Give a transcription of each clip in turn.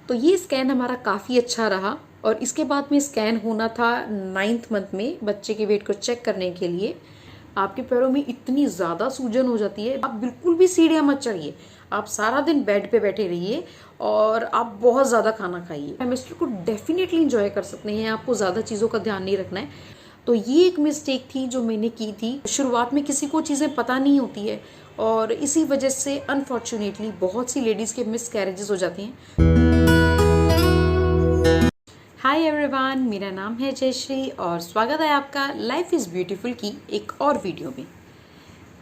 तो ये स्कैन हमारा काफ़ी अच्छा रहा और इसके बाद में स्कैन होना था 9th मंथ में बच्चे के वेट को चेक करने के लिए। आपके पैरों में इतनी ज़्यादा सूजन हो जाती है, आप बिल्कुल भी सीढ़ियाँ मत चढ़िए, आप सारा दिन बेड पे बैठे रहिए और आप बहुत ज़्यादा खाना खाइए। केमिस्ट्री को डेफिनेटली इंजॉय कर सकते हैं, आपको ज़्यादा चीज़ों का ध्यान नहीं रखना है। तो ये एक मिस्टेक थी जो मैंने की थी। शुरुआत में किसी को चीज़ें पता नहीं होती है और इसी वजह से अनफॉर्चुनेटली बहुत सी लेडीज़ के मिस कैरेजेस हो जाती हैं। हाय एवरीवन, मेरा नाम है जयश्री और स्वागत है आपका लाइफ इज़ ब्यूटीफुल की एक और वीडियो में।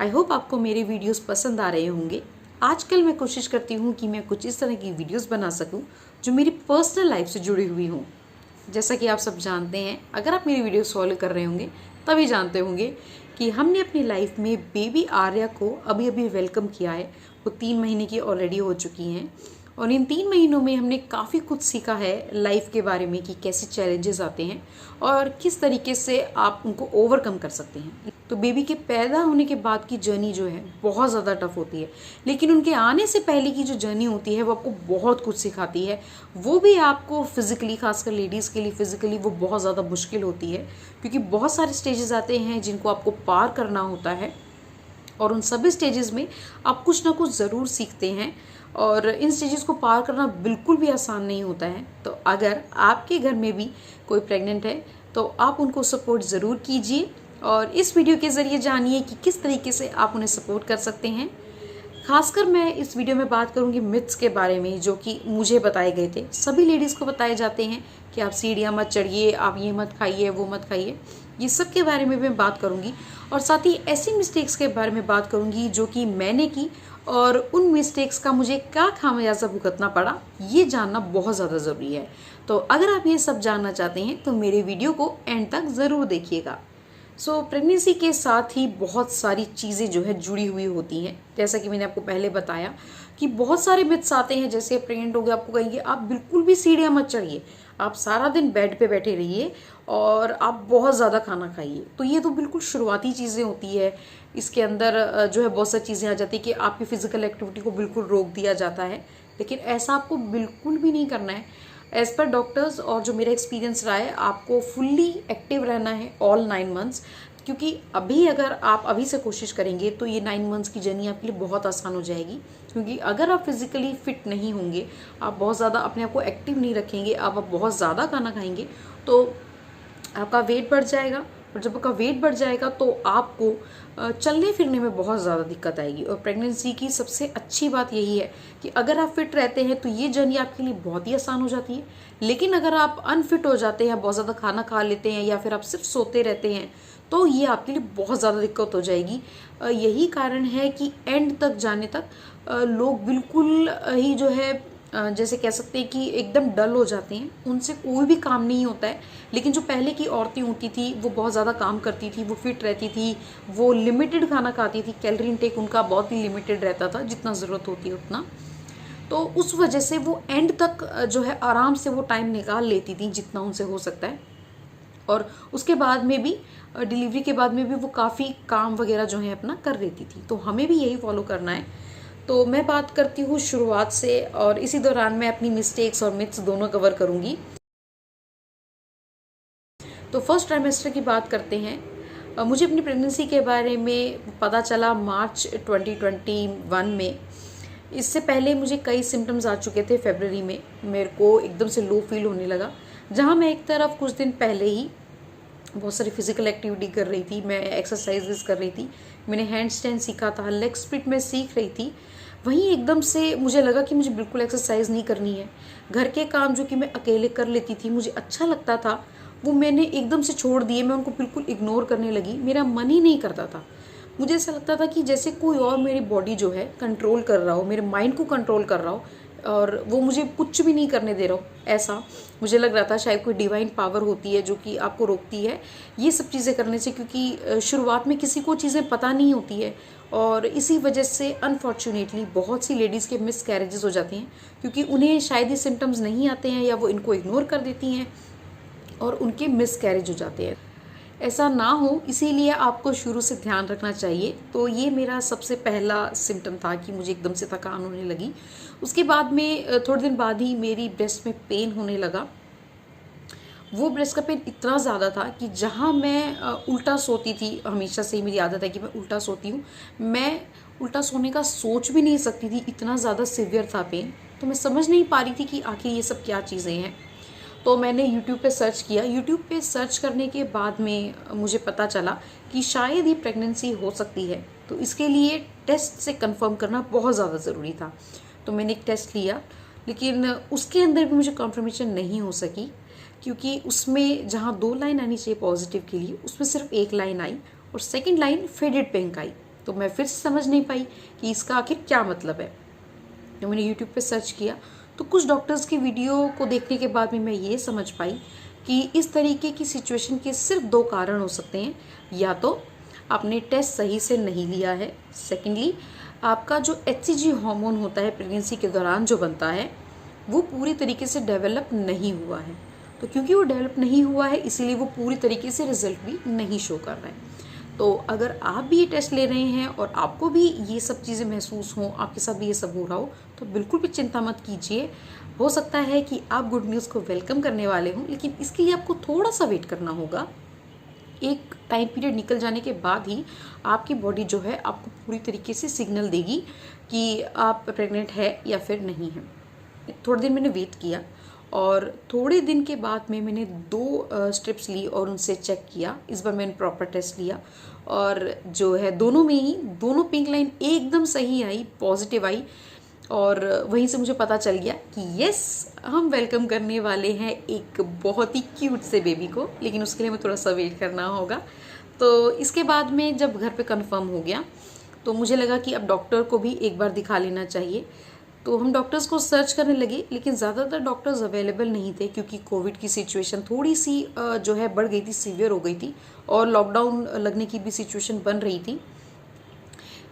आई होप आपको मेरे वीडियोस पसंद आ रहे होंगे। आजकल मैं कोशिश करती हूँ कि मैं कुछ इस तरह की वीडियोस बना सकूँ जो मेरी पर्सनल लाइफ से जुड़ी हुई हों। जैसा कि आप सब जानते हैं, अगर आप मेरी वीडियोस फॉलो कर रहे होंगे तभी जानते होंगे कि हमने अपनी लाइफ में बेबी आर्या को अभी अभी वेलकम किया है। वो 3 महीने की ऑलरेडी हो चुकी हैं और इन 3 महीनों में हमने काफ़ी कुछ सीखा है लाइफ के बारे में कि कैसे चैलेंजेस आते हैं और किस तरीके से आप उनको ओवरकम कर सकते हैं। तो बेबी के पैदा होने के बाद की जर्नी जो है बहुत ज़्यादा टफ होती है, लेकिन उनके आने से पहले की जो जर्नी होती है वो आपको बहुत कुछ सिखाती है। वो भी आपको फिज़िकली, खासकर लेडीज़ के लिए फिज़िकली वो बहुत ज़्यादा मुश्किल होती है क्योंकि बहुत सारे स्टेजेस आते हैं जिनको आपको पार करना होता है और उन सभी स्टेजेस में आप कुछ ना कुछ ज़रूर सीखते हैं और इन स्टेजेस को पार करना बिल्कुल भी आसान नहीं होता है। तो अगर आपके घर में भी कोई प्रेग्नेंट है तो आप उनको सपोर्ट ज़रूर कीजिए और इस वीडियो के ज़रिए जानिए कि किस तरीके से आप उन्हें सपोर्ट कर सकते हैं। खासकर मैं इस वीडियो में बात करूंगी मिथ्स के बारे में जो कि मुझे बताए गए थे। सभी लेडीज़ को बताए जाते हैं कि आप सीढ़ियाँ मत चढ़िए, आप ये मत खाइए, वो मत खाइए। ये सब के बारे में मैं बात करूंगी और साथ ही ऐसी मिस्टेक्स के बारे में बात करूंगी जो कि मैंने की और उन मिस्टेक्स का मुझे क्या खामियाजा भुगतना पड़ा, ये जानना बहुत ज़्यादा ज़रूरी है। तो अगर आप ये सब जानना चाहते हैं तो मेरे वीडियो को एंड तक ज़रूर देखिएगा। प्रेगनेंसी के साथ ही बहुत सारी चीज़ें जो है जुड़ी हुई होती हैं। जैसा कि मैंने आपको पहले बताया कि बहुत सारे मिथ्स आते हैं। जैसे प्रेग्नेंट हो गए आपको कहेंगे आप बिल्कुल भी सीढ़ियाँ मत चढ़िए, आप सारा दिन बेड पे बैठे रहिए और आप बहुत ज़्यादा खाना खाइए। तो ये तो बिल्कुल शुरुआती चीज़ें होती है। इसके अंदर जो है बहुत सारी चीज़ें आ जाती है कि आपकी फ़िज़िकल एक्टिविटी को बिल्कुल रोक दिया जाता है, लेकिन ऐसा आपको बिल्कुल भी नहीं करना है। एज़ पर डॉक्टर्स और जो मेरा एक्सपीरियंस रहा है, आपको फुल्ली एक्टिव रहना है ऑल 9 मंथ्स, क्योंकि अभी अगर आप अभी से कोशिश करेंगे तो ये 9 मंथ्स की जर्नी आपके लिए बहुत आसान हो जाएगी। क्योंकि अगर आप फिज़िकली फिट नहीं होंगे, आप बहुत ज़्यादा अपने आप को एक्टिव नहीं रखेंगे, आप बहुत ज़्यादा खाना खाएंगे तो आपका वेट बढ़ जाएगा और जब आपका वेट बढ़ जाएगा तो आपको चलने फिरने में बहुत ज़्यादा दिक्कत आएगी। और प्रेगनेंसी की सबसे अच्छी बात यही है कि अगर आप फिट रहते हैं तो ये जर्नी आपके लिए बहुत ही आसान हो जाती है। लेकिन अगर आप अनफिट हो जाते हैं, बहुत ज़्यादा खाना खा लेते हैं या फिर आप सिर्फ सोते रहते हैं तो ये आपके लिए बहुत ज़्यादा दिक्कत हो जाएगी। यही कारण है कि एंड तक जाने तक लोग बिल्कुल ही जो है जैसे कह सकते हैं कि एकदम डल हो जाते हैं, उनसे कोई भी काम नहीं होता है। लेकिन जो पहले की औरतें होती थी वो बहुत ज़्यादा काम करती थी, वो फिट रहती थी, वो लिमिटेड खाना खाती थी, कैलोरी इनटेक उनका बहुत ही लिमिटेड रहता था, जितना ज़रूरत होती है उतना। तो उस वजह से वो एंड तक जो है आराम से वो टाइम निकाल लेती थी जितना उनसे हो सकता है। और उसके बाद में भी डिलीवरी के बाद में भी वो काफ़ी काम वगैरह जो है अपना कर लेती थी। तो हमें भी यही फॉलो करना है। तो मैं बात करती हूँ शुरुआत से और इसी दौरान मैं अपनी मिस्टेक्स और मिथ्स दोनों कवर करूँगी। तो फर्स्ट ट्राइमेस्टर की बात करते हैं। मुझे अपनी प्रेगनेंसी के बारे में पता चला मार्च 2021 में। इससे पहले मुझे कई सिम्टम्स आ चुके थे। फरवरी में मेरे को एकदम से लो फील होने लगा, जहाँ मैं एक तरफ कुछ दिन पहले ही बहुत सारी फिजिकल एक्टिविटी कर रही थी, मैं एक्सरसाइजेस कर रही थी, मैंने हैंड स्टैंड सीखा था, लेग स्प्लिट में सीख रही थी। वहीं एकदम से मुझे लगा कि मुझे बिल्कुल एक्सरसाइज नहीं करनी है। घर के काम जो कि मैं अकेले कर लेती थी, मुझे अच्छा लगता था, वो मैंने एकदम से छोड़ दिए। मैं उनको बिल्कुल इग्नोर करने लगी, मेरा मन ही नहीं करता था। मुझे ऐसा लगता था कि जैसे कोई और मेरी बॉडी जो है कंट्रोल कर रहा हो, मेरे माइंड को कंट्रोल कर रहा हो और वो मुझे कुछ भी नहीं करने दे रहा हो, ऐसा मुझे लग रहा था। शायद कोई डिवाइन पावर होती है जो कि आपको रोकती है ये सब चीज़ें करने से, क्योंकि शुरुआत में किसी को चीज़ें पता नहीं होती है और इसी वजह से अनफॉर्चुनेटली बहुत सी लेडीज़ के मिस कैरेजेस हो जाती हैं, क्योंकि उन्हें शायद ये सिम्टम्स नहीं आते हैं या वो इनको इग्नोर कर देती हैं और उनके मिस कैरेज हो जाते हैं। ऐसा ना हो, इसीलिए आपको शुरू से ध्यान रखना चाहिए। तो ये मेरा सबसे पहला सिम्टम था कि मुझे एकदम से थकान होने लगी। उसके बाद में थोड़े दिन बाद ही मेरी ब्रेस्ट में पेन होने लगा। वो ब्रेस्ट का पेन इतना ज़्यादा था कि जहाँ मैं उल्टा सोती थी, हमेशा से ही मेरी आदत है कि मैं उल्टा सोती हूँ, मैं उल्टा सोने का सोच भी नहीं सकती थी, इतना ज़्यादा सीवियर था पेन। तो मैं समझ नहीं पा रही थी कि आखिर ये सब क्या चीज़ें हैं। तो मैंने यूट्यूब पे सर्च किया। यूट्यूब पे सर्च करने के बाद में मुझे पता चला कि शायद ये प्रेगनेंसी हो सकती है। तो इसके लिए टेस्ट से कंफर्म करना बहुत ज़्यादा ज़रूरी था। तो मैंने एक टेस्ट लिया, लेकिन उसके अंदर भी मुझे कंफर्मेशन नहीं हो सकी, क्योंकि उसमें जहाँ 2 लाइन आनी चाहिए पॉजिटिव के लिए, उसमें सिर्फ 1 लाइन आई और सेकंड लाइन फेडेड पिंक आई। तो मैं फिर से समझ नहीं पाई कि इसका आखिर क्या मतलब है। तो मैंने यूट्यूब पे सर्च किया, तो कुछ डॉक्टर्स की वीडियो को देखने के बाद में मैं ये समझ पाई कि इस तरीके की सिचुएशन के सिर्फ 2 कारण हो सकते हैं। या तो आपने टेस्ट सही से नहीं लिया है, सेकेंडली आपका जो HCG हार्मोन होता है प्रेगनेंसी के दौरान जो बनता है, वो पूरी तरीके से डेवलप नहीं हुआ है। तो क्योंकि वो डेवलप नहीं हुआ है, इसीलिए वो पूरी तरीके से रिजल्ट भी नहीं शो कर रहा है। तो अगर आप भी ये टेस्ट ले रहे हैं और आपको भी ये सब चीज़ें महसूस हों, आपके साथ भी ये सब हो रहा हो, तो बिल्कुल भी चिंता मत कीजिए। हो सकता है कि आप गुड न्यूज़ को वेलकम करने वाले हों, लेकिन इसके लिए आपको थोड़ा सा वेट करना होगा। एक टाइम पीरियड निकल जाने के बाद ही आपकी बॉडी जो है आपको पूरी तरीके से सिग्नल देगी कि आप प्रेग्नेंट है या फिर नहीं है। थोड़े दिन मैंने वेट किया और थोड़े दिन के बाद में मैंने 2 स्ट्रिप्स ली और उनसे चेक किया। इस बार मैंने प्रॉपर टेस्ट लिया और जो है दोनों में ही दोनों पिंक लाइन एकदम सही आई, पॉजिटिव आई। और वहीं से मुझे पता चल गया कि यस, हम वेलकम करने वाले हैं एक बहुत ही क्यूट से बेबी को, लेकिन उसके लिए हमें थोड़ा सा वेट करना होगा। तो इसके बाद में जब घर पे कंफर्म हो गया, तो मुझे लगा कि अब डॉक्टर को भी एक बार दिखा लेना चाहिए। तो हम डॉक्टर्स को सर्च करने लगे, लेकिन ज़्यादातर डॉक्टर्स अवेलेबल नहीं थे, क्योंकि कोविड की सिचुएशन थोड़ी सी जो है बढ़ गई थी, सीवियर हो गई थी और लॉकडाउन लगने की भी सिचुएशन बन रही थी।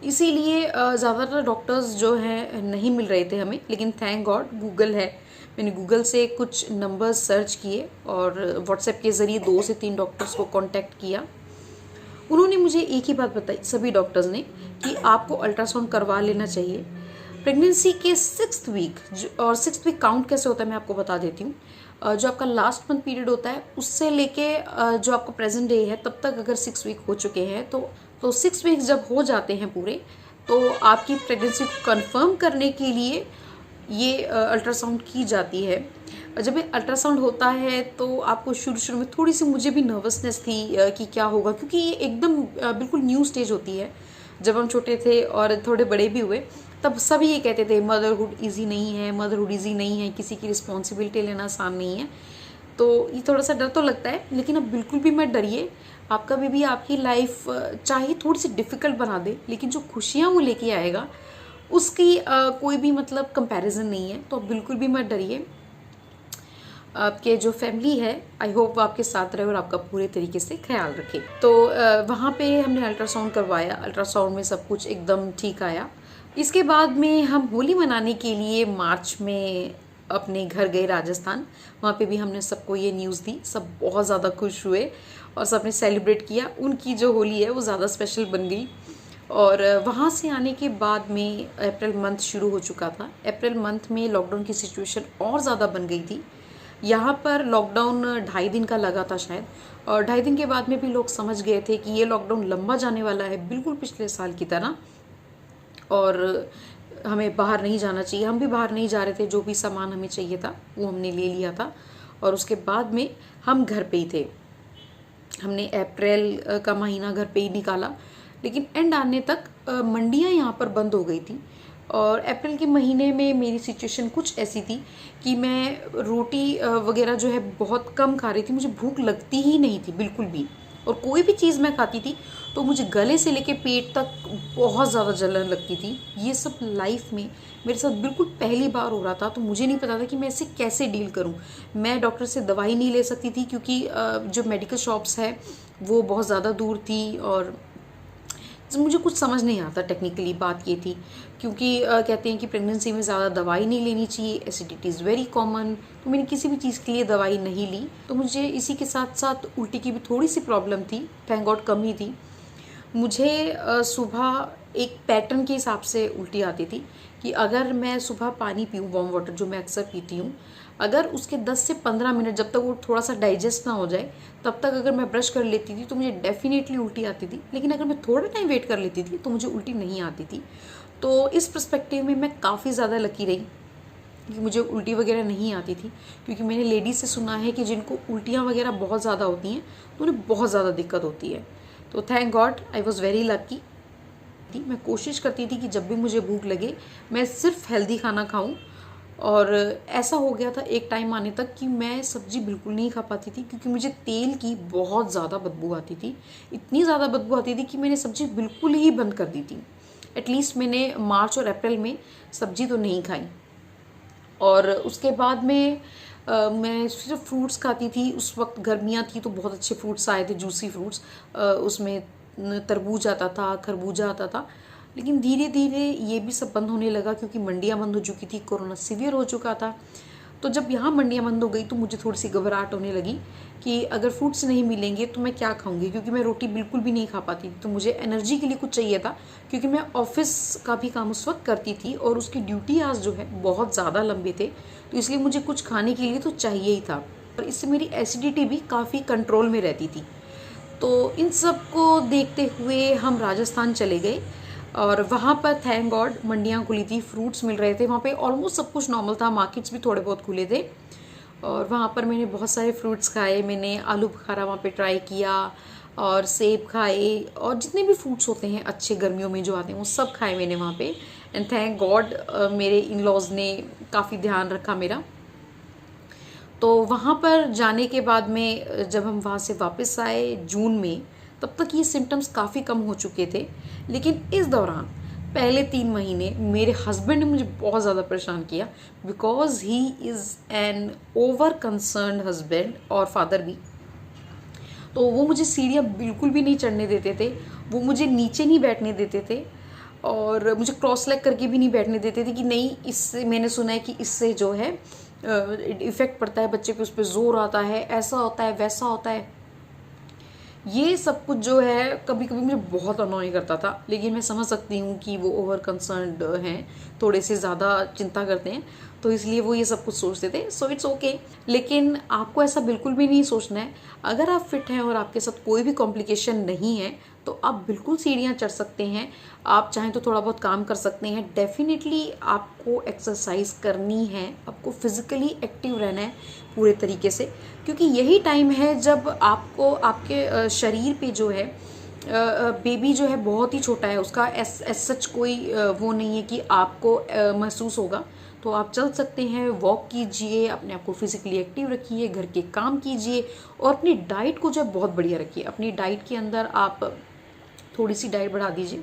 इसीलिए ज़्यादातर डॉक्टर्स जो हैं नहीं मिल रहे थे हमें। लेकिन थैंक गॉड गूगल है, मैंने गूगल से कुछ नंबर्स सर्च किए और व्हाट्सएप के ज़रिए 2 से 3 डॉक्टर्स को कांटेक्ट किया। उन्होंने मुझे एक ही बात बताई, सभी डॉक्टर्स ने, कि आपको अल्ट्रासाउंड करवा लेना चाहिए। प्रेगनेंसी के 6th वीक, और 6th वीक काउंट कैसे होता है मैं आपको बता देती हूँ। जो आपका लास्ट मंथ पीरियड होता है, उससे लेके जो आपका प्रेजेंट डे है तब तक अगर 6 वीक हो चुके हैं, तो 6 वीक जब हो जाते हैं पूरे, तो आपकी प्रेगनेंसी को कंफर्म करने के लिए ये अल्ट्रासाउंड की जाती है। जब ये अल्ट्रासाउंड होता है तो आपको शुरू में थोड़ी सी मुझे भी नर्वसनेस थी कि क्या होगा, क्योंकि ये एकदम बिल्कुल न्यू स्टेज होती है। जब हम छोटे थे और थोड़े बड़े भी हुए, तब सभी ये कहते थे मदरहुड ईजी नहीं है, मदरहुड ईजी नहीं है, किसी की रिस्पॉन्सिबिलिटी लेना आसान नहीं है। तो ये थोड़ा सा डर तो लगता है, लेकिन अब बिल्कुल भी मत डरिए। आपका बेबी आपकी लाइफ चाहे थोड़ी सी डिफ़िकल्ट बना दे, लेकिन जो खुशियाँ वो लेके आएगा उसकी कोई भी मतलब कंपैरिजन नहीं है। तो आप बिल्कुल भी मत डरिए। आपके जो फैमिली है, आई होप वो आपके साथ रहे और आपका पूरे तरीके से ख्याल रखे। तो वहाँ पे हमने अल्ट्रासाउंड करवाया, अल्ट्रासाउंड में सब कुछ एकदम ठीक आया। इसके बाद में हम होली मनाने के लिए मार्च में अपने घर गए राजस्थान। वहाँ पे भी हमने सबको ये न्यूज़ दी, सब बहुत ज़्यादा खुश हुए और सबने सेलिब्रेट किया। उनकी जो होली है वो ज़्यादा स्पेशल बन गई। और वहाँ से आने के बाद में अप्रैल मंथ शुरू हो चुका था। अप्रैल मंथ में लॉकडाउन की सिचुएशन और ज़्यादा बन गई थी। यहाँ पर लॉकडाउन 2.5 दिन का लगा था शायद, और 2.5 दिन के बाद में भी लोग समझ गए थे कि ये लॉकडाउन लंबा जाने वाला है, बिल्कुल पिछले साल की तरह, और हमें बाहर नहीं जाना चाहिए। हम भी बाहर नहीं जा रहे थे, जो भी सामान हमें चाहिए था वो हमने ले लिया था और उसके बाद में हम घर पे ही थे। हमने अप्रैल का महीना घर पे ही निकाला, लेकिन एंड आने तक मंडियाँ यहाँ पर बंद हो गई थी। और अप्रैल के महीने में मेरी सिचुएशन कुछ ऐसी थी कि मैं रोटी वगैरह जो है बहुत कम खा रही थी, मुझे भूख लगती ही नहीं थी बिल्कुल भी। और कोई भी चीज़ मैं खाती थी तो मुझे गले से लेके पेट तक बहुत ज़्यादा जलन लगती थी। ये सब लाइफ में मेरे साथ बिल्कुल पहली बार हो रहा था, तो मुझे नहीं पता था कि मैं इससे कैसे डील करूं। मैं डॉक्टर से दवाई नहीं ले सकती थी, क्योंकि जो मेडिकल शॉप्स है वो बहुत ज़्यादा दूर थी और मुझे कुछ समझ नहीं आता टेक्निकली। बात ये थी क्योंकि कहते हैं कि प्रेगनेंसी में ज़्यादा दवाई नहीं लेनी चाहिए, एसिडिटी इज़ वेरी कॉमन। तो मैंने किसी भी चीज़ के लिए दवाई नहीं ली। तो मुझे इसी के साथ साथ उल्टी की भी थोड़ी सी प्रॉब्लम थी, थैंक गॉड कम ही थी। मुझे सुबह एक पैटर्न के हिसाब से उल्टी आती थी कि अगर मैं सुबह पानी पीऊँ, वार्म वाटर जो मैं अक्सर पीती हूँ, अगर उसके 10 से 15 मिनट जब तक वो थोड़ा सा डाइजेस्ट ना हो जाए तब तक अगर मैं ब्रश कर लेती थी तो मुझे डेफिनेटली उल्टी आती थी। लेकिन अगर मैं थोड़ा टाइम वेट कर लेती थी तो मुझे उल्टी नहीं आती थी। तो इस पर्सपेक्टिव में मैं काफ़ी ज़्यादा लकी रही कि मुझे उल्टी वगैरह नहीं आती थी, क्योंकि मैंने लेडीज़ से सुना है कि जिनको उल्टियाँ वगैरह बहुत ज़्यादा होती हैं तो उन्हें बहुत ज़्यादा दिक्कत होती है। तो thank God I was very lucky. मैं कोशिश करती थी कि जब भी मुझे भूख लगे मैं सिर्फ हेल्दी खाना खाऊं, और ऐसा हो गया था एक टाइम आने तक कि मैं सब्ज़ी बिल्कुल नहीं खा पाती थी क्योंकि मुझे तेल की बहुत ज़्यादा बदबू आती थी। इतनी ज़्यादा बदबू आती थी कि मैंने सब्ज़ी बिल्कुल ही बंद कर दी थी। एटलीस्ट मैंने मार्च और अप्रैल में सब्ज़ी तो नहीं खाई। और उसके बाद में मैं सिर्फ फ्रूट्स खाती थी। उस वक्त गर्मियाँ थी तो बहुत अच्छे फ्रूट्स आए थे, जूसी फ्रूट्स। उसमें तरबूज आता था, खरबूजा आता था। लेकिन धीरे धीरे ये भी सब बंद होने लगा क्योंकि मंडियाँ बंद हो चुकी थी, कोरोना सीवियर हो चुका था। तो जब यहाँ मंडियाँ बंद हो गई तो मुझे थोड़ी सी घबराहट होने लगी कि अगर फ्रूट्स नहीं मिलेंगे तो मैं क्या खाऊंगी, क्योंकि मैं रोटी बिल्कुल भी नहीं खा पाती थी। तो मुझे एनर्जी के लिए कुछ चाहिए था, क्योंकि मैं ऑफिस का भी काम उस वक्त करती थी और उसकी ड्यूटी आवर्स जो है बहुत ज़्यादा लंबे थे। तो इसलिए मुझे कुछ खाने के लिए तो चाहिए ही था, और इससे मेरी एसिडिटी भी काफ़ी कंट्रोल में रहती थी। तो इन सब को देखते हुए हम राजस्थान चले गए, और वहाँ पर थैंक गॉड मंडियाँ खुली थी, फ्रूट्स मिल रहे थे वहाँ पे, ऑलमोस्ट सब कुछ नॉर्मल था, मार्केट्स भी थोड़े बहुत खुले थे। और वहाँ पर मैंने बहुत सारे फ्रूट्स खाए। मैंने आलू बुखारा वहाँ पे ट्राई किया, और सेब खाए, और जितने भी फ्रूट्स होते हैं अच्छे गर्मियों में जो आते हैं वो सब खाए मैंने वहाँ पे। एंड थैंक गॉड मेरे इन लॉज ने काफ़ी ध्यान रखा मेरा। तो वहाँ पर जाने के बाद में जब हम वहाँ से वापस आए जून में, तब तक ये सिम्टम्स काफ़ी कम हो चुके थे। लेकिन इस दौरान पहले 3 महीने मेरे हस्बैंड ने मुझे बहुत ज़्यादा परेशान किया, because he is an over concerned husband और फादर भी। तो वो मुझे सीढ़ियाँ बिल्कुल भी नहीं चढ़ने देते थे, वो मुझे नीचे नहीं बैठने देते थे, और मुझे क्रॉस लेग करके भी नहीं बैठने देते थे कि नहीं, इससे मैंने सुना है कि इससे जो है इफ़ेक्ट पड़ता है बच्चे पे, उस पर जोर आता है, ऐसा होता है वैसा होता है। ये सब कुछ जो है कभी कभी मुझे बहुत अनॉय करता था। लेकिन मैं समझ सकती हूँ कि वो ओवर कंसर्न्ड हैं, थोड़े से ज़्यादा चिंता करते हैं, तो इसलिए वो ये सब कुछ सोचते थे। So it's okay. लेकिन आपको ऐसा बिल्कुल भी नहीं सोचना है। अगर आप फिट हैं और आपके साथ कोई भी कॉम्प्लिकेशन नहीं है तो आप बिल्कुल सीढ़ियाँ चढ़ सकते हैं। आप चाहें तो थोड़ा बहुत काम कर सकते हैं। डेफिनेटली आपको एक्सरसाइज करनी है, आपको फिजिकली एक्टिव रहना है पूरे तरीके से, क्योंकि यही टाइम है जब आपको आपके शरीर पे जो है, बेबी जो है बहुत ही छोटा है, उसका एस सच कोई वो नहीं है कि आपको महसूस होगा। तो आप चल सकते हैं, वॉक कीजिए, अपने आप को फिजिकली एक्टिव रखिए, घर के काम कीजिए, और अपनी डाइट को जो है बहुत बढ़िया रखिए। अपनी डाइट के अंदर आप थोड़ी सी डाइट बढ़ा दीजिए।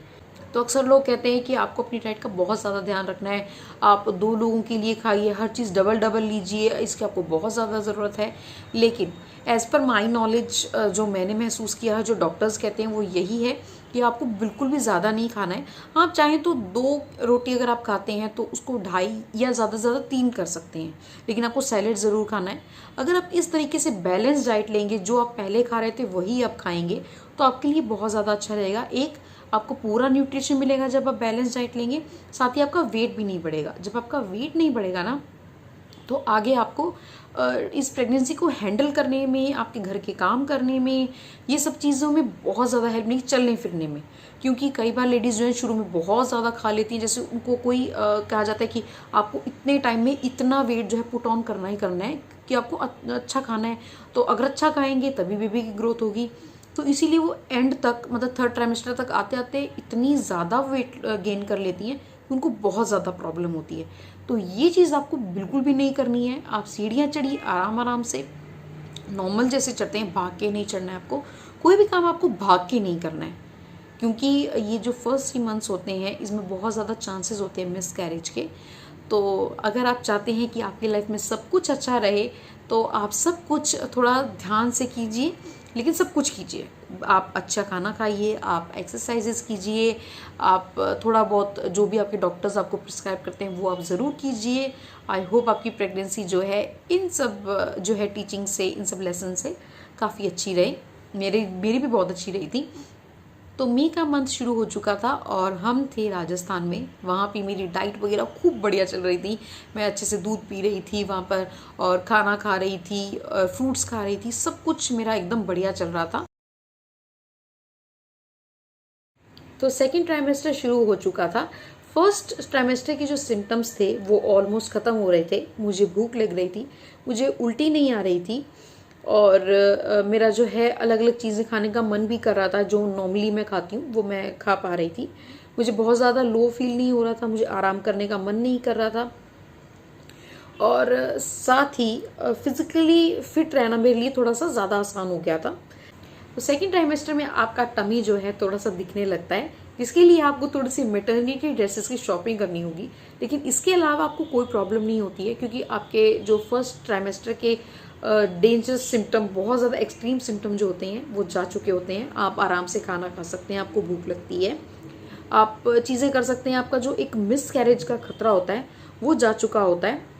तो अक्सर लोग कहते हैं कि आपको अपनी डाइट का बहुत ज़्यादा ध्यान रखना है, आप 2 लोगों के लिए खाइए, हर चीज़ डबल डबल लीजिए, इसकी आपको बहुत ज़्यादा ज़रूरत है। लेकिन एज़ पर माई नॉलेज जो मैंने महसूस किया है, जो डॉक्टर्स कहते हैं वो यही है कि आपको बिल्कुल भी ज़्यादा नहीं खाना है। आप चाहें तो 2 रोटी अगर आप खाते हैं तो उसको 2.5 या ज़्यादा से ज़्यादा 3 कर सकते हैं, लेकिन आपको सैलेड ज़रूर खाना है। अगर आप इस तरीके से बैलेंस डाइट लेंगे, जो आप पहले खा रहे थे वही आप खाएंगे, तो आपके लिए बहुत ज़्यादा अच्छा रहेगा। एक, आपको पूरा न्यूट्रिशन मिलेगा जब आप बैलेंस डाइट लेंगे, साथ ही आपका वेट भी नहीं बढ़ेगा। जब आपका वेट नहीं बढ़ेगा ना, तो आगे आपको इस प्रेगनेंसी को हैंडल करने में, आपके घर के काम करने में, ये सब चीज़ों में बहुत ज़्यादा हेल्प मिलेगी, चलने फिरने में। क्योंकि कई बार लेडीज़ जो है शुरू में बहुत ज़्यादा खा लेती हैं, जैसे उनको कोई कहा जाता है कि आपको इतने टाइम में इतना वेट जो है पुट ऑन करना ही करना है, कि आपको अच्छा खाना है। तो अगर अच्छा खाएंगे तभी बेबी की ग्रोथ होगी। तो इसीलिए वो एंड तक, मतलब 3rd ट्राइमेस्टर तक आते आते इतनी ज़्यादा वेट गेन कर लेती हैं कि उनको बहुत ज़्यादा प्रॉब्लम होती है। तो ये चीज़ आपको बिल्कुल भी नहीं करनी है। आप सीढ़ियाँ चढ़िए आराम आराम से, नॉर्मल जैसे चढ़ते हैं, भाग के नहीं चढ़ना है आपको। कोई भी काम आपको भाग के नहीं करना है, क्योंकि ये जो फर्स्ट 3 मंथ्स होते हैं इसमें बहुत ज़्यादा चांसेस होते हैं मिस कैरेज के। तो अगर आप चाहते हैं कि आपकी लाइफ में सब कुछ अच्छा रहे, तो आप सब कुछ थोड़ा ध्यान से कीजिए। लेकिन सब कुछ कीजिए, आप अच्छा खाना खाइए, आप एक्सरसाइजेस कीजिए, आप थोड़ा बहुत जो भी आपके डॉक्टर्स आपको प्रिस्क्राइब करते हैं वो आप ज़रूर कीजिए। आई होप आपकी प्रेगनेंसी जो है इन सब जो है टीचिंग से, इन सब लेसन से काफ़ी अच्छी रही। मेरी भी बहुत अच्छी रही थी। तो मई का मंथ शुरू हो चुका था और हम थे राजस्थान में। वहाँ पे मेरी डाइट वगैरह खूब बढ़िया चल रही थी। मैं अच्छे से दूध पी रही थी वहाँ पर, और खाना खा रही थी, फ्रूट्स खा रही थी, सब कुछ मेरा एकदम बढ़िया चल रहा था। तो सेकेंड ट्राइमेस्टर शुरू हो चुका था। फर्स्ट ट्राइमेस्टर के जो सिम्टम्स थे वो ऑलमोस्ट ख़त्म हो रहे थे। मुझे भूख लग रही थी, मुझे उल्टी नहीं आ रही थी, और मेरा जो है अलग अलग चीज़ें खाने का मन भी कर रहा था। जो नॉर्मली मैं खाती हूँ वो मैं खा पा रही थी। मुझे बहुत ज़्यादा लो फील नहीं हो रहा था, मुझे आराम करने का मन नहीं कर रहा था, और साथ ही फिज़िकली फिट रहना मेरे लिए थोड़ा सा ज़्यादा आसान हो गया था। तो सेकेंड ट्राइमेस्टर में आपका टमी जो है थोड़ा सा दिखने लगता है, जिसके लिए आपको थोड़ी सी मेटर्निटी ड्रेसेस की शॉपिंग करनी होगी। लेकिन इसके अलावा आपको कोई प्रॉब्लम नहीं होती है, क्योंकि आपके जो फर्स्ट ट्राइमेस्टर के डेंजरस सिम्टम, बहुत ज़्यादा एक्सट्रीम सिम्टम जो होते हैं वो जा चुके होते हैं। आप आराम से खाना खा सकते हैं, आपको भूख लगती है, आप चीज़ें कर सकते हैं, आपका जो एक मिस कैरेज का खतरा होता है वो जा चुका होता है।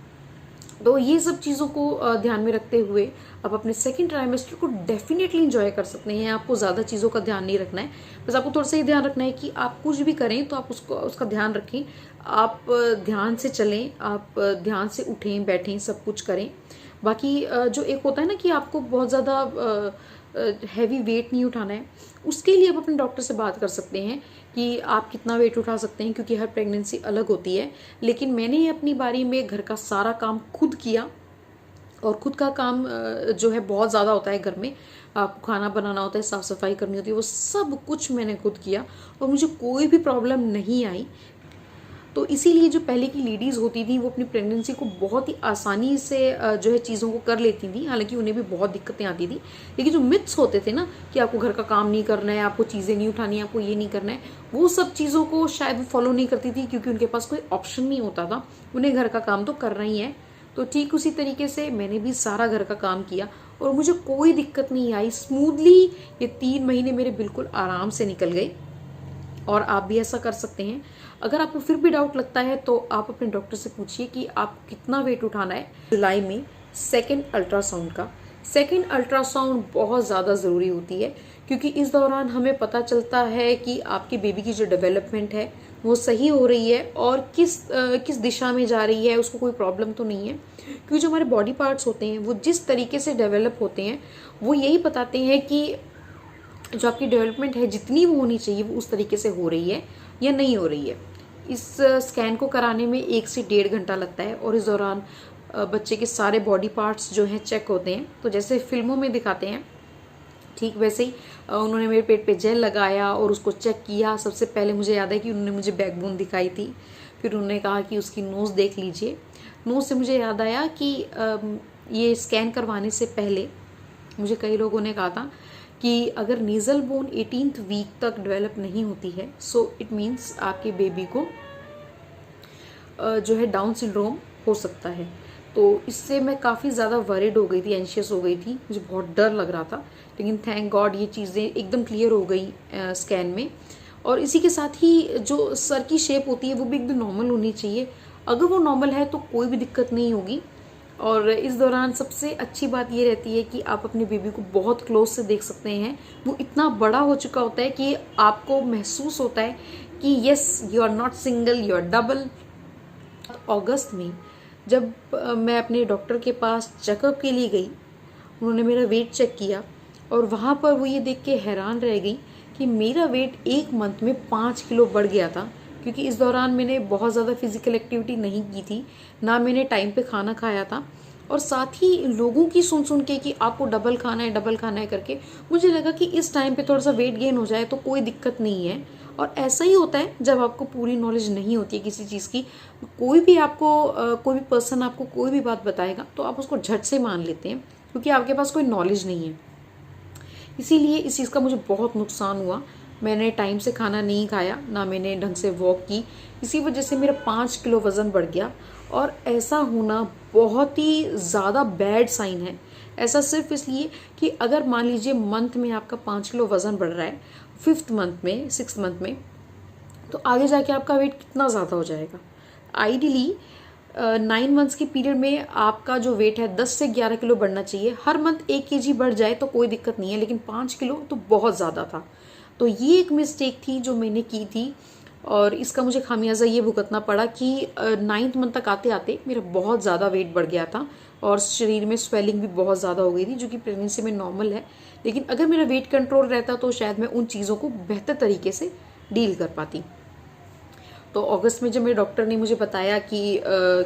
तो ये सब चीज़ों को ध्यान में रखते हुए आप अपने सेकेंड ट्राइमेस्टर को डेफिनेटली इंजॉय कर सकते हैं। आपको ज़्यादा चीज़ों का ध्यान नहीं रखना है, बस आपको थोड़ा सा ही ध्यान रखना है कि आप कुछ भी करें तो आप उसका ध्यान रखें, आप ध्यान से चलें, आप ध्यान से उठें बैठें, सब कुछ करें। बाकी जो एक होता है ना कि आपको बहुत ज़्यादा हैवी वेट नहीं उठाना है, उसके लिए आप अपने डॉक्टर से बात कर सकते हैं कि आप कितना वेट उठा सकते हैं, क्योंकि हर प्रेगनेंसी अलग होती है। लेकिन मैंने अपनी बारी में घर का सारा काम खुद किया, और खुद का काम जो है बहुत ज़्यादा होता है घर में। आपको खाना बनाना होता है, साफ़ सफाई करनी होती है, वो सब कुछ मैंने खुद किया और मुझे कोई भी प्रॉब्लम नहीं आई। तो इसीलिए जो पहले की लेडीज़ होती थी वो अपनी प्रेगनेंसी को बहुत ही आसानी से जो है चीज़ों को कर लेती थी। हालांकि उन्हें भी बहुत दिक्कतें आती थी, लेकिन जो मिथ्स होते थे ना कि आपको घर का काम नहीं करना है, आपको चीज़ें नहीं उठानी है, आपको ये नहीं करना है, वो सब चीज़ों को शायद वो फॉलो नहीं करती थी, क्योंकि उनके पास कोई ऑप्शन नहीं होता था। उन्हें घर का काम तो करना ही है। तो ठीक उसी तरीके से मैंने भी सारा घर का काम किया और मुझे कोई दिक्कत नहीं आई। स्मूथली ये 3 महीने मेरे बिल्कुल आराम से निकल गए, और आप भी ऐसा कर सकते हैं। अगर आपको फिर भी डाउट लगता है तो आप अपने डॉक्टर से पूछिए कि आपको कितना वेट उठाना है। जुलाई में सेकेंड अल्ट्रासाउंड बहुत ज़्यादा ज़रूरी होती है, क्योंकि इस दौरान हमें पता चलता है कि आपके बेबी की जो डेवलपमेंट है वो सही हो रही है और किस दिशा में जा रही है, उसको कोई प्रॉब्लम तो नहीं है। क्योंकि जो हमारे बॉडी पार्ट्स होते हैं वो जिस तरीके से डेवलप होते हैं वो यही बताते हैं कि जो आपकी डेवलपमेंट है जितनी वो होनी चाहिए वो उस तरीके से हो रही है या नहीं हो रही है। इस स्कैन को कराने में 1 से 1.5 घंटा लगता है, और इस दौरान बच्चे के सारे बॉडी पार्ट्स जो हैं चेक होते हैं। तो जैसे फिल्मों में दिखाते हैं ठीक वैसे ही उन्होंने मेरे पेट पे जेल लगाया और उसको चेक किया। सबसे पहले मुझे याद है कि उन्होंने मुझे बैकबोन दिखाई थी, फिर उन्होंने कहा कि उसकी नोज़ देख लीजिए। नोज़ से मुझे याद आया कि ये स्कैन करवाने से पहले मुझे कई लोगों ने कहा था कि अगर नीजल बोन 18th वीक तक डेवलप नहीं होती है, सो इट मीन्स आपके बेबी को जो है डाउन सिंड्रोम हो सकता है। तो इससे मैं काफ़ी ज़्यादा वरिड हो गई थी, एंशियस हो गई थी, मुझे बहुत डर लग रहा था। लेकिन थैंक गॉड ये चीज़ें एकदम क्लियर हो गई स्कैन में। और इसी के साथ ही जो सर की शेप होती है वो भी एकदम नॉर्मल होनी चाहिए। अगर वो नॉर्मल है तो कोई भी दिक्कत नहीं होगी। और इस दौरान सबसे अच्छी बात ये रहती है कि आप अपने बेबी को बहुत क्लोज से देख सकते हैं। वो इतना बड़ा हो चुका होता है कि आपको महसूस होता है कि yes you are not single, you are double. अगस्त में जब मैं अपने डॉक्टर के पास चेकअप के लिए गई, उन्होंने मेरा वेट चेक किया और वहाँ पर वो ये देख के हैरान रह गई कि मेरा वेट 1 मंथ में 5 किलो बढ़ गया था। क्योंकि इस दौरान मैंने बहुत ज़्यादा फिजिकल एक्टिविटी नहीं की थी, ना मैंने टाइम पे खाना खाया था, और साथ ही लोगों की सुन के कि आपको डबल खाना है करके मुझे लगा कि इस टाइम पे थोड़ा सा वेट गेन हो जाए तो कोई दिक्कत नहीं है। और ऐसा ही होता है जब आपको पूरी नॉलेज नहीं होती है किसी चीज़ की। कोई भी पर्सन आपको कोई भी बात बताएगा तो आप उसको झट से मान लेते हैं, क्योंकि आपके पास कोई नॉलेज नहीं है। इसीलिए इस चीज़ का मुझे बहुत नुकसान हुआ। मैंने टाइम से खाना नहीं खाया, ना मैंने ढंग से वॉक की, इसी वजह से मेरा 5 किलो वज़न बढ़ गया। और ऐसा होना बहुत ही ज़्यादा बैड साइन है। ऐसा सिर्फ इसलिए कि अगर मान लीजिए मंथ में आपका 5 किलो वज़न बढ़ रहा है, 5th मंथ में, 6th मंथ में, तो आगे जाके आपका वेट कितना ज़्यादा हो जाएगा। आइडियली 9 मंथ्स के पीरियड में आपका जो वेट है 10 से 11 किलो बढ़ना चाहिए। हर मंथ 1 kg बढ़ जाए तो कोई दिक्कत नहीं है, लेकिन 5 किलो तो बहुत ज़्यादा था। तो ये एक मिस्टेक थी जो मैंने की थी, और इसका मुझे खामियाजा ये भुगतना पड़ा कि 9th मंथ तक आते आते मेरा बहुत ज़्यादा वेट बढ़ गया था और शरीर में स्वेलिंग भी बहुत ज़्यादा हो गई थी, जो कि प्रेगनेंसी में नॉर्मल है। लेकिन अगर मेरा वेट कंट्रोल रहता तो शायद मैं उन चीज़ों को बेहतर तरीके से डील कर पाती। तो अगस्त में जब मेरे डॉक्टर ने मुझे बताया कि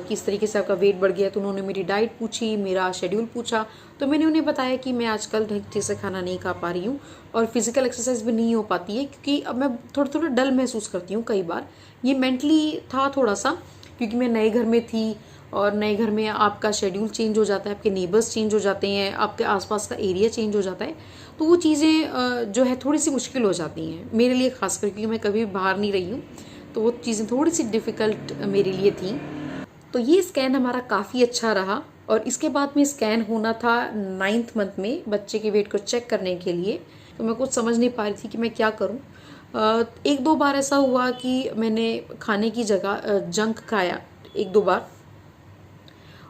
किस तरीके से आपका वेट बढ़ गया, तो उन्होंने मेरी डाइट पूछी, मेरा शेड्यूल पूछा। तो मैंने उन्हें बताया कि मैं आजकल ठीक से खाना नहीं खा पा रही हूँ और फिजिकल एक्सरसाइज भी नहीं हो पाती है, क्योंकि अब मैं थोड़ा थोड़ा डल महसूस करती हूँ कई बार। ये मेंटली था थोड़ा सा, क्योंकि मैं नए घर में थी और नए घर में आपका शेड्यूल चेंज हो जाता है, आपके नेबर्स चेंज हो जाते हैं, आपके आसपास का एरिया चेंज हो जाता है। तो वो चीज़ें जो है थोड़ी सी मुश्किल हो जाती हैं मेरे लिए, खासकर क्योंकि मैं कभी बाहर नहीं रही हूँ। तो वो चीज़ें थोड़ी सी डिफ़िकल्ट मेरे लिए थी। तो ये स्कैन हमारा काफ़ी अच्छा रहा, और इसके बाद में स्कैन होना था 9th मंथ में बच्चे के वेट को चेक करने के लिए। तो मैं कुछ समझ नहीं पा रही थी कि मैं क्या करूं। 1-2 बार ऐसा हुआ कि मैंने खाने की जगह जंक खाया 1-2 बार,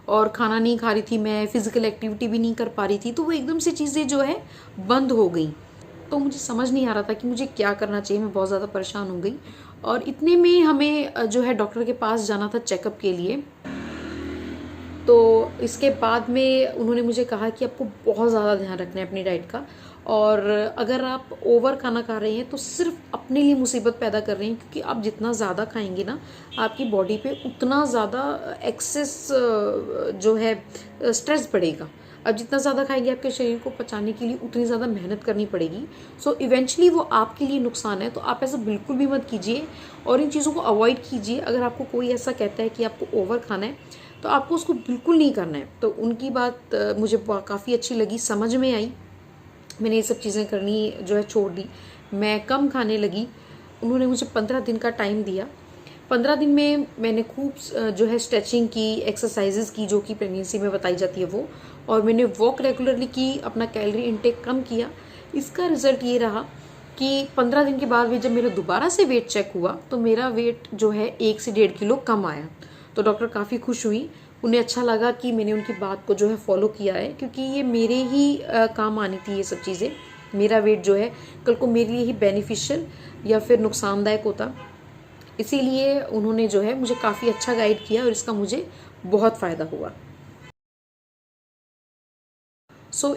और खाना नहीं खा रही थी मैं, फिज़िकल एक्टिविटी भी नहीं कर पा रही थी। तो वो एकदम से चीज़ें जो है बंद हो गई। तो मुझे समझ नहीं आ रहा था कि मुझे क्या करना चाहिए। मैं बहुत ज़्यादा परेशान हो गई, और इतने में हमें जो है डॉक्टर के पास जाना था चेकअप के लिए। तो इसके बाद में उन्होंने मुझे कहा कि आपको बहुत ज़्यादा ध्यान रखना है अपनी डाइट का, और अगर आप ओवर खाना खा रहे हैं तो सिर्फ अपने लिए मुसीबत पैदा कर रहे हैं, क्योंकि आप जितना ज़्यादा खाएंगे ना, आपकी बॉडी पे उतना ज़्यादा एक्सेस जो है स्ट्रेस बढ़ेगा। अब जितना ज़्यादा खाएंगे आपके शरीर को पचाने के लिए उतनी ज़्यादा मेहनत करनी पड़ेगी। सो इवेंचुअली वो आपके लिए नुकसान है। तो आप ऐसा बिल्कुल भी मत कीजिए और इन चीज़ों को अवॉइड कीजिए। अगर आपको कोई ऐसा कहता है कि आपको ओवर खाना है, तो आपको उसको बिल्कुल नहीं करना है। तो उनकी बात मुझे काफ़ी अच्छी लगी, समझ में आई। मैंने ये सब चीज़ें करनी जो है छोड़ दी, मैं कम खाने लगी। उन्होंने मुझे 15 दिन का टाइम दिया। 15 दिन में मैंने खूब जो है स्ट्रेचिंग की, एक्सरसाइजेज की, जो कि प्रेगनेंसी में बताई जाती है वो, और मैंने वॉक रेगुलरली की, अपना कैलोरी इनटेक कम किया। इसका रिजल्ट ये रहा कि 15 दिन के बाद भी जब मेरा दोबारा से वेट चेक हुआ तो मेरा वेट जो है 1 से 1.5 किलो कम आया। तो डॉक्टर काफ़ी खुश हुई, उन्हें अच्छा लगा कि मैंने उनकी बात को जो है फॉलो किया है, क्योंकि ये मेरे ही काम आनी थी ये सब चीज़ें। मेरा वेट जो है कल को मेरे लिए ही बेनिफिशियल या फिर नुकसानदायक होता। इसीलिए उन्होंने जो है मुझे काफ़ी अच्छा गाइड किया और इसका मुझे बहुत फ़ायदा हुआ।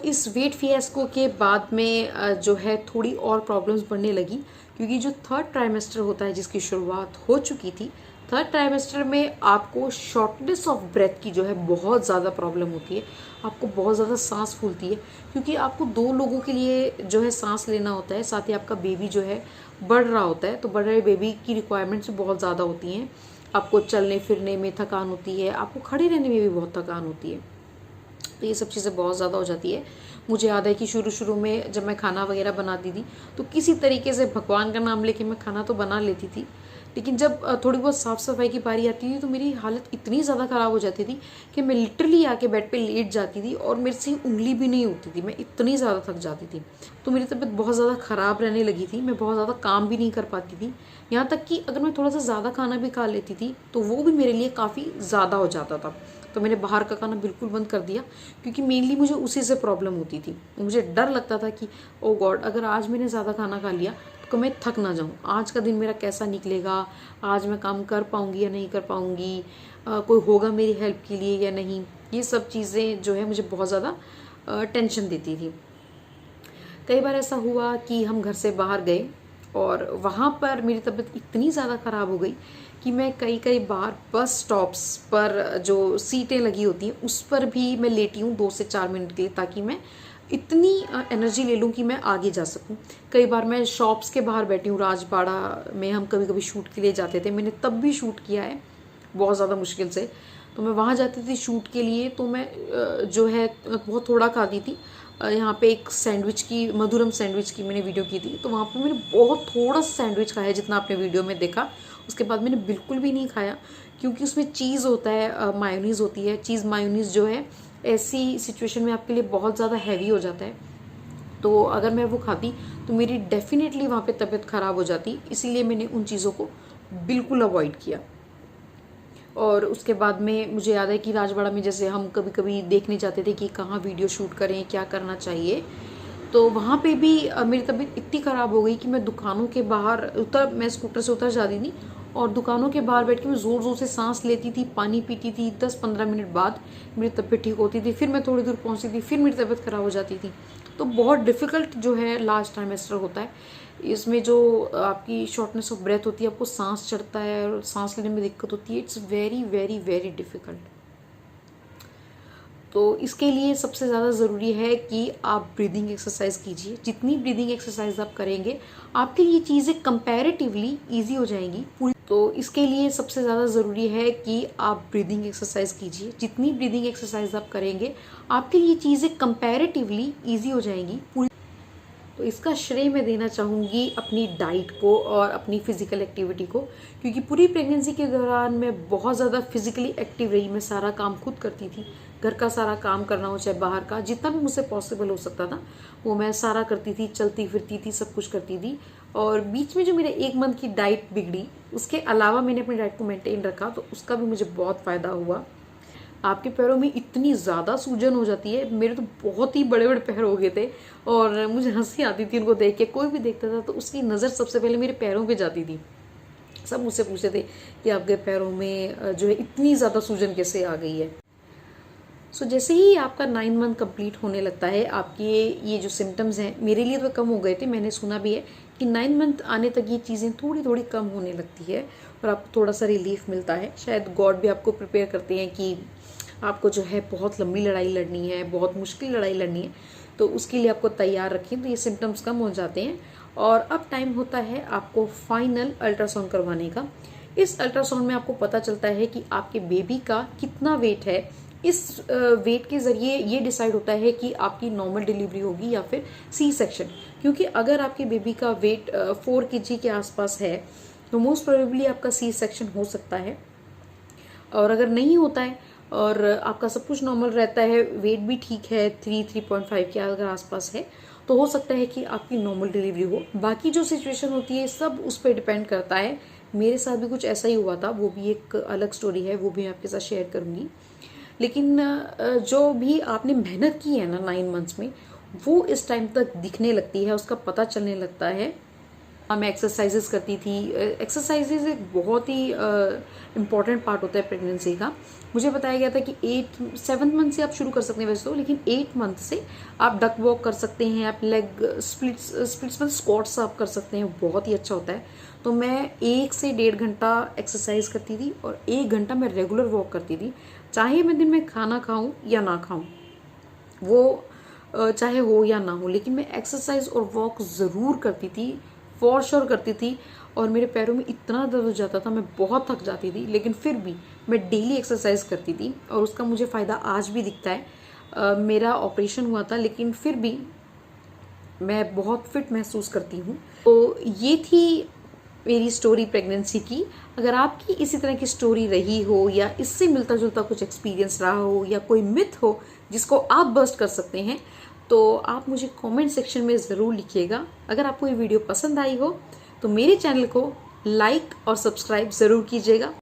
इस वेट फियास्को के बाद में जो है थोड़ी और प्रॉब्लम्स बढ़ने लगी, क्योंकि जो 3rd ट्राइमेस्टर होता है जिसकी शुरुआत हो चुकी थी, 3rd ट्राइमेस्टर में आपको शॉर्टनेस ऑफ ब्रेथ की जो है बहुत ज़्यादा प्रॉब्लम होती है। आपको बहुत ज़्यादा सांस फूलती है, क्योंकि आपको 2 लोगों के लिए जो है सांस लेना होता है, साथ ही आपका बेबी जो है बढ़ रहा होता है। तो बढ़ रहे बेबी की रिक्वायरमेंट्स बहुत ज़्यादा होती हैं। आपको चलने फिरने में थकान होती है, आपको खड़े रहने में भी बहुत थकान होती है। तो ये सब चीज़ें बहुत ज़्यादा हो जाती है। मुझे याद है कि शुरू में जब मैं खाना वगैरह बनाती थी, तो किसी तरीके से भगवान का नाम लेके मैं खाना तो बना लेती थी, लेकिन जब थोड़ी बहुत साफ़ सफाई की बारी आती थी तो मेरी हालत इतनी ज़्यादा ख़राब हो जाती थी कि मैं लिटरली आके बेड पे लेट जाती थी और मेरे से उंगली भी नहीं होती थी, मैं इतनी ज़्यादा थक जाती थी। तो मेरी तबीयत बहुत ज़्यादा ख़राब रहने लगी थी, मैं बहुत ज़्यादा काम भी नहीं कर पाती थी। यहाँ तक कि अगर मैं थोड़ा सा ज़्यादा खाना भी खा लेती थी तो वो भी मेरे लिए काफ़ी ज़्यादा हो जाता था। तो मैंने बाहर का खाना बिल्कुल बंद कर दिया, क्योंकि मेनली मुझे उसी से प्रॉब्लम होती थी। मुझे डर लगता था कि ओ गॉड, अगर आज मैंने ज़्यादा खाना खा लिया तो मैं थक ना जाऊँ, आज का दिन मेरा कैसा निकलेगा, आज मैं काम कर पाऊँगी या नहीं कर पाऊँगी, कोई होगा मेरी हेल्प के लिए या नहीं। ये सब चीज़ें जो है मुझे बहुत ज़्यादा टेंशन देती थी। कई बार ऐसा हुआ कि हम घर से बाहर गए और वहाँ पर मेरी तबीयत इतनी ज़्यादा ख़राब हो गई कि मैं कई बार बस स्टॉप्स पर जो सीटें लगी होती हैं उस पर भी मैं लेटी हूँ 2 से 4 मिनट के लिए, ताकि मैं इतनी एनर्जी ले लूँ कि मैं आगे जा सकूँ। कई बार मैं शॉप्स के बाहर बैठी हूँ, राजबाड़ा में हम कभी शूट के लिए जाते थे, मैंने तब भी शूट किया है बहुत ज़्यादा मुश्किल से। तो मैं वहाँ जाती थी शूट के लिए, तो मैं जो है बहुत थोड़ा खाती थी। यहाँ पे एक सैंडविच की, मधुरम सैंडविच की मैंने वीडियो की थी, तो वहाँ पे मैंने बहुत थोड़ा सा सैंडविच खाया जितना आपने वीडियो में देखा। उसके बाद मैंने बिल्कुल भी नहीं खाया, क्योंकि उसमें चीज़ होता है, मायोनीज़ होती है। चीज़ मायोनीज़ जो है ऐसी सिचुएशन में आपके लिए बहुत ज़्यादा हैवी हो जाता है, तो अगर मैं वो खाती तो मेरी डेफिनेटली वहाँ पे तबीयत ख़राब हो जाती। इसीलिए मैंने उन चीज़ों को बिल्कुल अवॉइड किया। और उसके बाद में मुझे याद है कि राजवाड़ा में जैसे हम कभी कभी देखने जाते थे कि कहाँ वीडियो शूट करें, क्या करना चाहिए, तो वहाँ पे भी मेरी तबीयत इतनी ख़राब हो गई कि मैं दुकानों के बाहर मैं स्कूटर से उतर जाती थी और दुकानों के बाहर बैठ के मैं ज़ोर ज़ोर से सांस लेती थी, पानी पीती थी। 10-15 मिनट बाद मेरी तबीयत ठीक होती थी, फिर मैं थोड़ी दूर पहुँचती थी, फिर मेरी तबीयत ख़राब हो जाती थी। तो बहुत डिफ़िकल्ट जो है लास्ट ट्राइमेस्टर होता है। इसमें जो आपकी शॉर्टनेस ऑफ ब्रेथ होती है, आपको सांस चढ़ता है और सांस लेने में दिक्कत होती है। It's very very very difficult. तो इसके लिए सबसे ज़्यादा ज़रूरी है कि आप ब्रीदिंग एक्सरसाइज कीजिए। जितनी ब्रीदिंग एक्सरसाइज आप करेंगे, आपके लिए चीज़ें कंपैरेटिवली ईजी हो जाएंगी पूरी। तो इसके लिए सबसे ज़्यादा ज़रूरी है कि आप ब्रीदिंग एक्सरसाइज कीजिए। जितनी ब्रीदिंग एक्सरसाइज आप करेंगे, आपके लिए चीज़ें कंपैरेटिवली ईजी हो जाएंगी पूरी। तो इसका श्रेय मैं देना चाहूँगी अपनी डाइट को और अपनी फ़िज़िकल एक्टिविटी को, क्योंकि पूरी प्रेगनेंसी के दौरान मैं बहुत ज़्यादा फिज़िकली एक्टिव रही। मैं सारा काम खुद करती थी, घर का सारा काम करना हो चाहे बाहर का, जितना भी मुझसे पॉसिबल हो सकता था वो मैं सारा करती थी, चलती फिरती थी, सब कुछ करती थी। और बीच में जो मेरे 1 मंथ की डाइट बिगड़ी, उसके अलावा मैंने अपनी डाइट को मेंटेन रखा, तो उसका भी मुझे बहुत फ़ायदा हुआ। आपके पैरों में इतनी ज़्यादा सूजन हो जाती है, मेरे तो बहुत ही बड़े बड़े पैर हो गए थे और मुझे हंसी आती थी उनको देख के। कोई भी देखता था तो उसकी नज़र सबसे पहले मेरे पैरों पे जाती थी। सब मुझसे पूछते थे कि आपके पैरों में जो है इतनी ज़्यादा सूजन कैसे आ गई है। सो जैसे ही आपका 9 मंथ कंप्लीट होने लगता है, आपके ये जो सिम्टम्स हैं, मेरे लिए तो कम हो गए थे। मैंने सुना भी है कि 9 मंथ आने तक ये चीज़ें थोड़ी थोड़ी कम होने लगती है और आपको थोड़ा सा रिलीफ मिलता है। शायद गॉड भी आपको प्रिपेयर करते हैं कि आपको जो है बहुत लंबी लड़ाई लड़नी है, बहुत मुश्किल लड़ाई लड़नी है, तो उसके लिए आपको तैयार रखें। तो ये सिम्टम्स कम हो जाते हैं और अब टाइम होता है आपको फाइनल अल्ट्रासाउंड करवाने का। इस अल्ट्रासाउंड में आपको पता चलता है कि आपके बेबी का कितना वेट है। इस वेट के ज़रिए ये डिसाइड होता है कि आपकी नॉर्मल डिलीवरी होगी या फिर सी सेक्शन। क्योंकि अगर आपके बेबी का वेट 4 kg के आसपास है तो मोस्ट प्रोबेबली आपका सी सेक्शन हो सकता है। और अगर नहीं होता है और आपका सब कुछ नॉर्मल रहता है, वेट भी ठीक है, 3.5 के अगर आसपास है, तो हो सकता है कि आपकी नॉर्मल डिलीवरी हो। बाकी जो सिचुएशन होती है सब उस पर डिपेंड करता है। मेरे साथ भी कुछ ऐसा ही हुआ था, वो भी एक अलग स्टोरी है, वो भी मैं आपके साथ शेयर करूँगी। लेकिन जो भी आपने मेहनत की है ना 9 मंथ्स में, वो इस टाइम तक दिखने लगती है, उसका पता चलने लगता है। मैं एक्सरसाइजेस करती थी। एक्सरसाइजेस एक बहुत ही इम्पॉर्टेंट पार्ट होता है प्रेगनेंसी का। मुझे बताया गया था कि 7th मंथ से आप शुरू कर सकते हैं वैसे तो, लेकिन 8 मंथ से आप डक वॉक कर सकते हैं, आप लेग स्प्लिट्स में स्क्वाट्स आप कर सकते हैं, बहुत ही अच्छा होता है। तो मैं 1 से 1.5 घंटा एक्सरसाइज करती थी और 1 घंटा मैं रेगुलर वॉक करती थी, चाहे मैं दिन में खाना खाऊं या ना खाऊं, वो चाहे हो या ना हो, लेकिन मैं एक्सरसाइज और वॉक ज़रूर करती थी, फॉर श्योर करती थी। और मेरे पैरों में इतना दर्द हो जाता था, मैं बहुत थक जाती थी, लेकिन फिर भी मैं डेली एक्सरसाइज करती थी और उसका मुझे फ़ायदा आज भी दिखता है। मेरा ऑपरेशन हुआ था लेकिन फिर भी मैं बहुत फिट महसूस करती हूँ। तो ये थी मेरी स्टोरी प्रेगनेंसी की। अगर आपकी इसी तरह की स्टोरी रही हो या इससे मिलता जुलता कुछ एक्सपीरियंस रहा हो या कोई मिथ हो जिसको आप बस्ट कर सकते हैं, तो आप मुझे कमेंट सेक्शन में ज़रूर लिखिएगा। अगर आपको ये वीडियो पसंद आई हो तो मेरे चैनल को लाइक और सब्सक्राइब ज़रूर कीजिएगा।